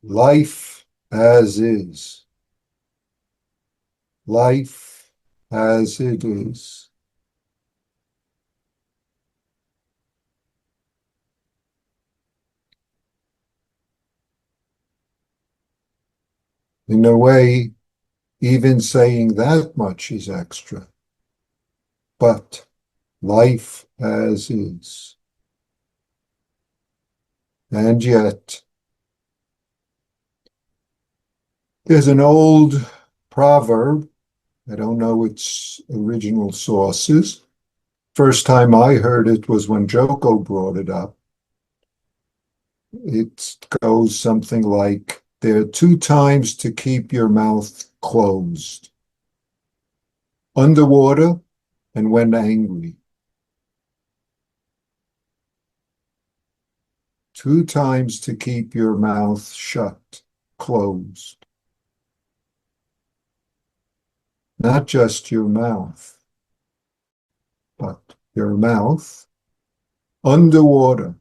Life as is. Life as it is. In a way, even saying that much is extra. But life as is. And yet, there's an old proverb. I don't know its original sources. First time I heard it was when Joko brought it up. It goes something like, there are two times to keep your mouth closed: underwater and when angry. Two times to keep your mouth shut, closed. Not just your mouth, but your mouth underwater.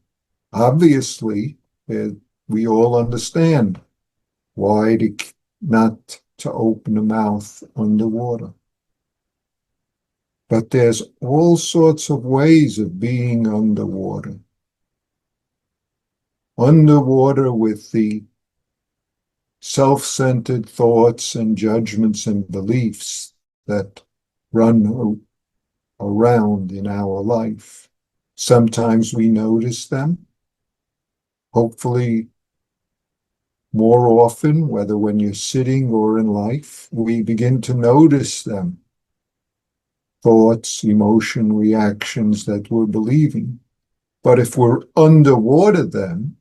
Obviously, we all understand why not to open the mouth underwater. But there's all sorts of ways of being underwater. Underwater with the self-centered thoughts and judgments and beliefs that run around in our life. Sometimes we notice them, hopefully more often, whether when you're sitting or in life, we begin to notice them. Thoughts, emotion, reactions that we're believing. But if we're underwater then,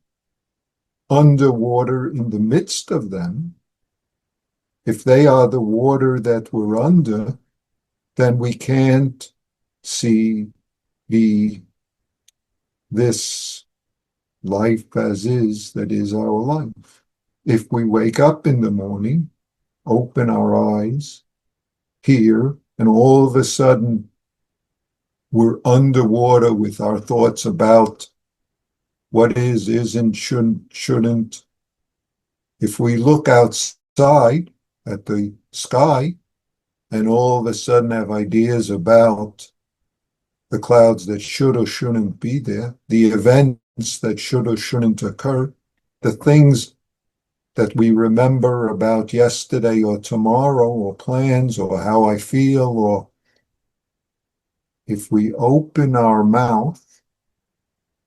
underwater in the midst of them, if they are the water that we're under, then we can't see this life as is that is our life. If we wake up in the morning, open our eyes, here, and all of a sudden we're underwater with our thoughts about what is, isn't, shouldn't. If we look outside at the sky and all of a sudden have ideas about the clouds that should or shouldn't be there, the events that should or shouldn't occur, the things that we remember about yesterday or tomorrow or plans or how I feel, or if we open our mouth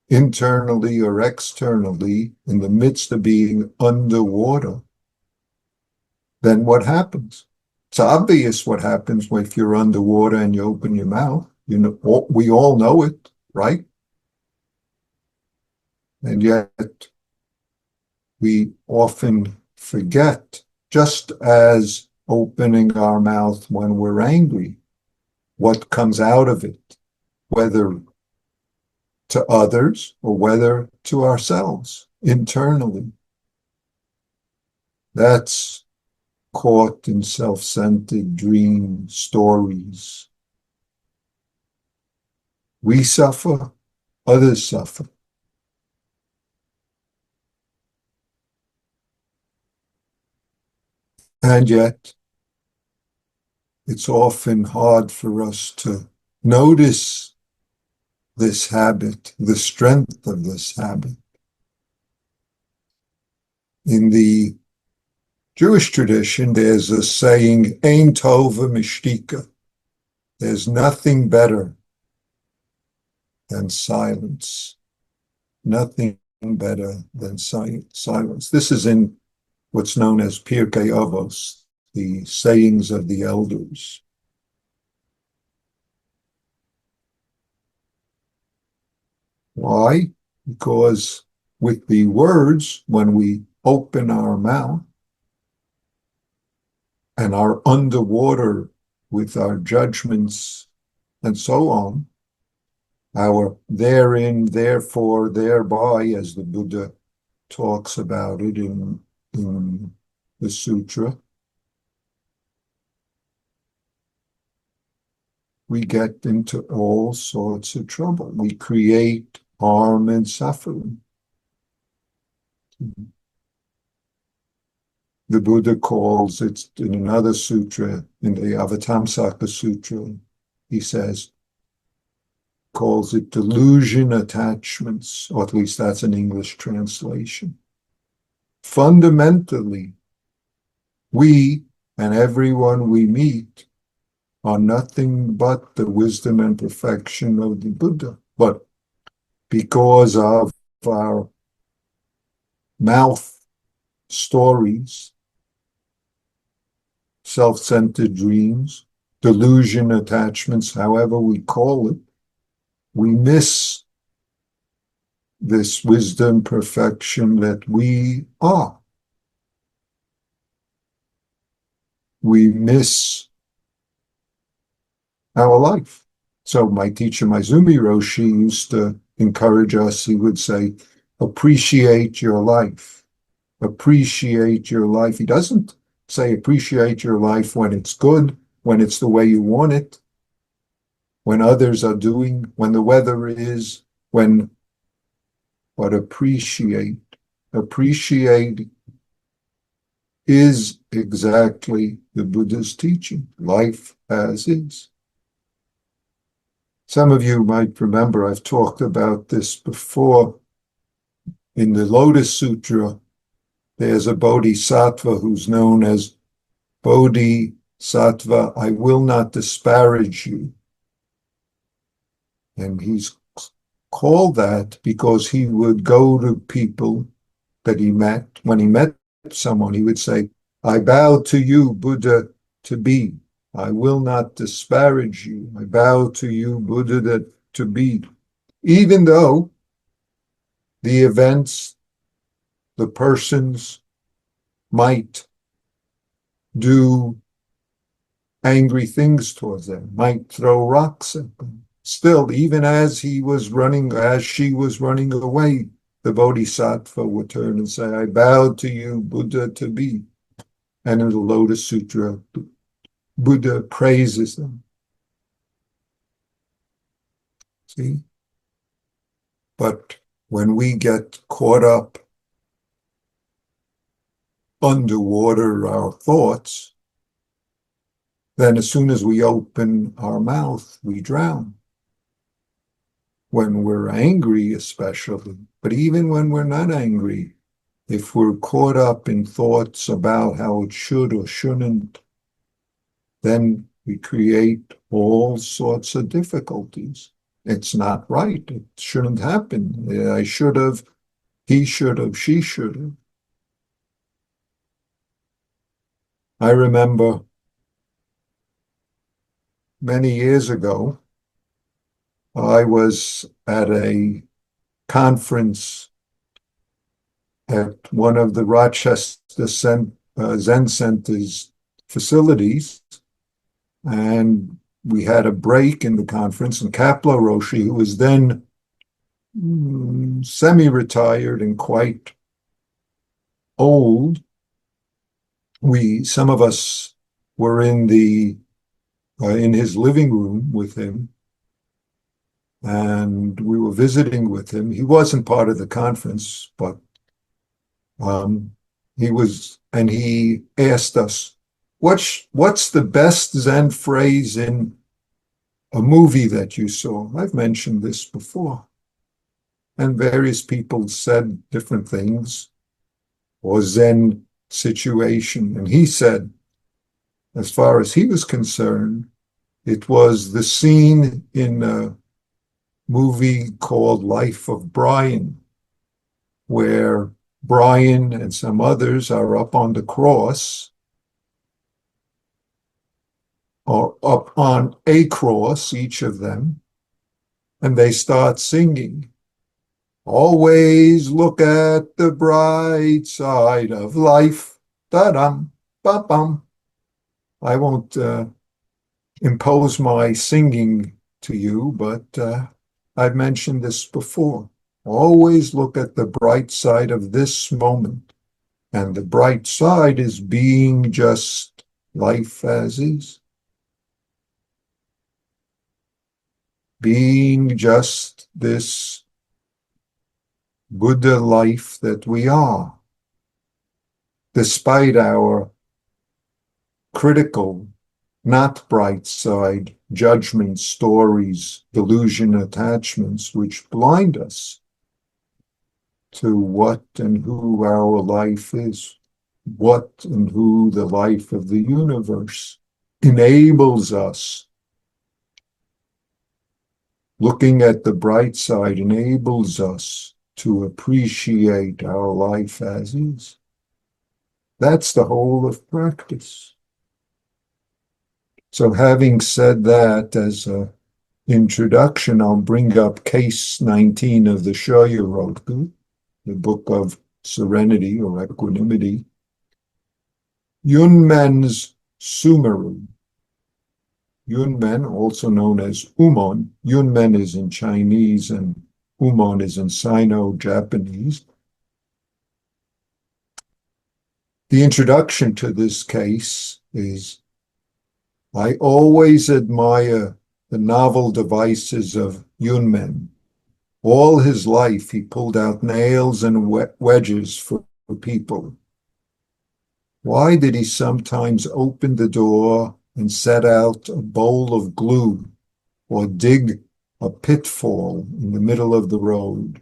internally or externally in the midst of being underwater, then what happens? It's obvious what happens if you're underwater and you open your mouth. You know, we all know it, right? And yet we often forget, just as opening our mouth when we're angry, what comes out of it, whether to others or whether to ourselves internally. That's caught in self-centered dream stories. We suffer, others suffer. And yet, it's often hard for us to notice this habit, the strength of this habit. In the Jewish tradition, there's a saying, Ein tova mishtika. There's nothing better than silence. Nothing better than silence. This is in what's known as Pirkei Avos, the sayings of the elders. Why? Because with the words, when we open our mouth and are underwater with our judgments and so on, our therein, therefore, thereby, as the Buddha talks about it in the sutra, we get into all sorts of trouble. We create harm and suffering. the Buddha calls it in another sutra, in the Avatamsaka Sutra, he says, calls it delusion attachments, or at least that's an English translation. Fundamentally, we and everyone we meet are nothing but the wisdom and perfection of the Buddha. But because of our mouth stories, self-centered dreams, delusion attachments, however we call it, we miss this wisdom perfection that we are. We miss our life. So my teacher, Maizumi Roshi, used to encourage us. He would say, appreciate your life. Appreciate your life. He doesn't say appreciate your life when it's good, when it's the way you want it, when others are doing, when the weather is, but appreciate. Appreciate is exactly the Buddha's teaching, life as is. Some of you might remember I've talked about this before. In the Lotus Sutra, there's a bodhisattva who's known as Bodhisattva, I will not disparage you. And he's called that because he would go to people that he met. When he met someone, he would say, I bow to you, Buddha, to be. I will not disparage you. I bow to you, Buddha, to be. Even though the events, the persons might do angry things towards them, might throw rocks at them. Still, even as she was running away, the Bodhisattva would turn and say, I bow to you, Buddha, to be. And in the Lotus Sutra, Buddha praises them. See? But when we get caught up underwater our thoughts, then as soon as we open our mouth, we drown. When we're angry, especially, but even when we're not angry, if we're caught up in thoughts about how it should or shouldn't, then we create all sorts of difficulties. It's not right. It shouldn't happen. I should have, he should have, she should have. I remember many years ago, I was at a conference at one of the Rochester Zen Center's facilities, and we had a break in the conference, and Kapla Roshi, who was then semi-retired and quite old, some of us were in his living room with him, and we were visiting with him. He wasn't part of the conference, but he was, and he asked us, what's the best Zen phrase in a movie that you saw? I've mentioned this before. And various people said different things, or Zen situation. And he said, as far as he was concerned, it was the scene in a movie called Life of Brian, where Brian and some others are up on the cross, or up on a cross, each of them, and they start singing, always look at the bright side of life, da-dum, ba-bum. I won't impose my singing to you, but I've mentioned this before. Always look at the bright side of this moment. And the bright side is being just life as is. Being just this Buddha life that we are. despite our critical, not bright side judgments, stories, delusion, attachments, which blind us to what and who our life is, what and who the life of the universe enables us. Looking at the bright side enables us to appreciate our life as is. That's the whole of practice. So having said that as an introduction, I'll bring up case 19 of the Shoya-Roku, the book of serenity or equanimity. Yunmen's Sumeru. Yunmen, also known as Umon. Yunmen is in Chinese and Umon is in Sino-Japanese. The introduction to this case is, I always admire the novel devices of Yunmen. All his life, he pulled out nails and wedges for people. Why did he sometimes open the door and set out a bowl of glue or dig a pitfall in the middle of the road?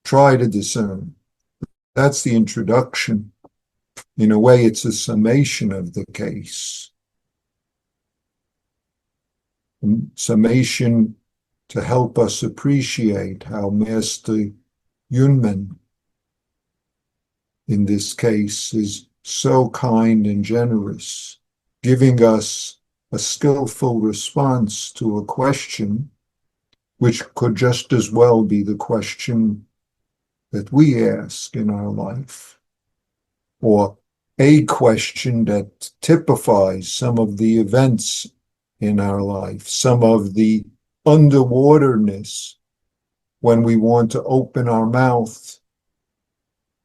Try to discern. That's the introduction. In a way, it's a summation of the case. Summation to help us appreciate how Master Yunmen, in this case, is so kind and generous, giving us a skillful response to a question which could just as well be the question that we ask in our life, or a question that typifies some of the events in our life, some of the underwaterness when we want to open our mouth,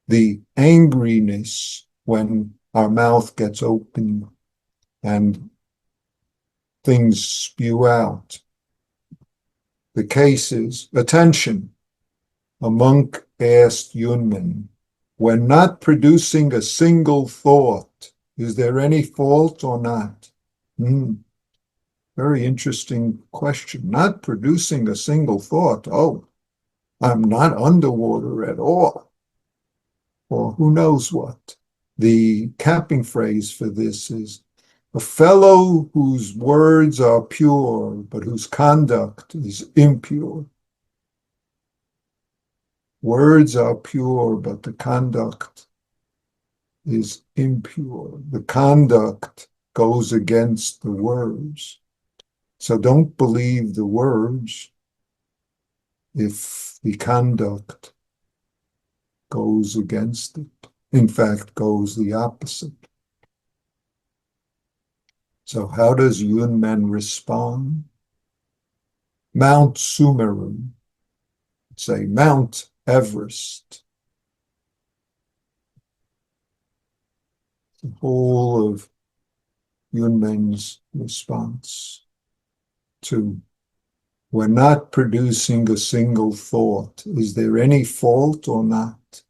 the angriness when our mouth gets open and things spew out. The case is, attention, a monk asked Yunmen, when not producing a single thought, is there any fault or not? Very interesting question. Not producing a single thought. Oh, I'm not underwater at all. Or who knows what. The capping phrase for this is, a fellow whose words are pure, but whose conduct is impure. Words are pure, but the conduct is impure. The conduct goes against the words. So don't believe the words if the conduct goes against it. In fact, goes the opposite. So how does Yunmen respond? Mount Sumeru, say Mount Everest. The whole of Yunmen's response to, we're not producing a single thought. Is there any fault or not?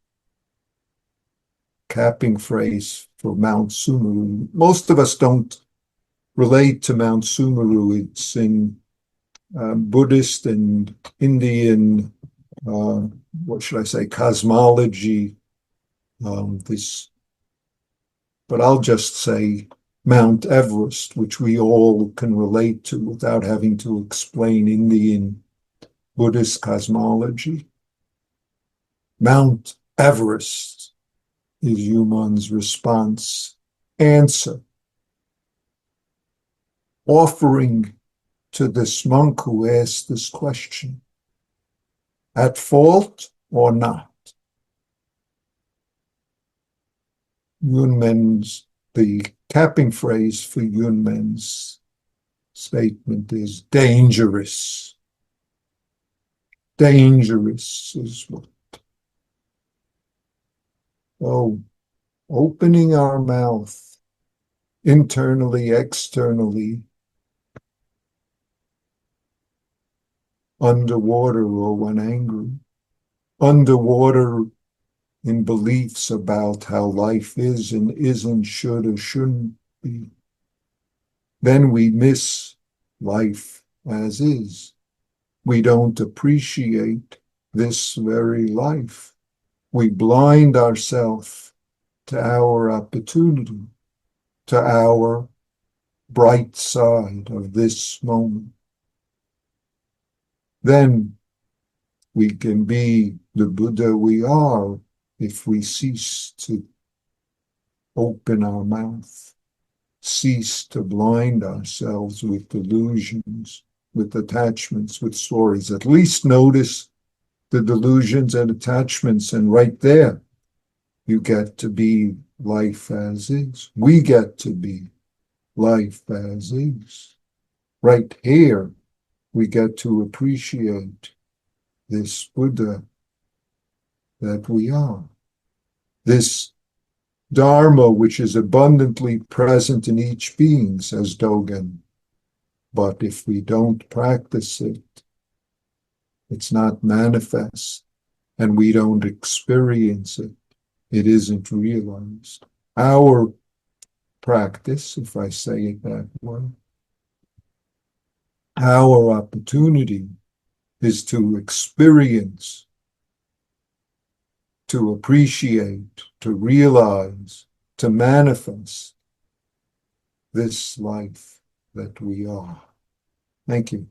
Capping phrase for Mount Sumeru. Most of us don't relate to Mount Sumeru. It's in Buddhist and Indian, what should I say, cosmology. But I'll just say Mount Everest, which we all can relate to without having to explain Indian Buddhist cosmology. Mount Everest is Yunmen's response. Answer. Offering to this monk who asked this question, at fault or not? The capping phrase for Yunmen's statement is dangerous. Dangerous is what? Oh, opening our mouth internally, externally, underwater or when angry. Underwater in beliefs about how life is and isn't, should or shouldn't be, then we miss life as is. We don't appreciate this very life. We blind ourselves to our opportunity, to our bright side of this moment. Then we can be the Buddha we are if we cease to open our mouth, cease to blind ourselves with delusions, with attachments, with stories. At least notice the delusions and attachments, and right there, you get to be life as is. We get to be life as is. Right here, we get to appreciate this Buddha that we are, this Dharma which is abundantly present in each being, says Dogen. But if we don't practice it, it's not manifest, and we don't experience it, it isn't realized. Our practice, if I say it that way, our opportunity is to experience, to appreciate, to realize, to manifest this life that we are. Thank you.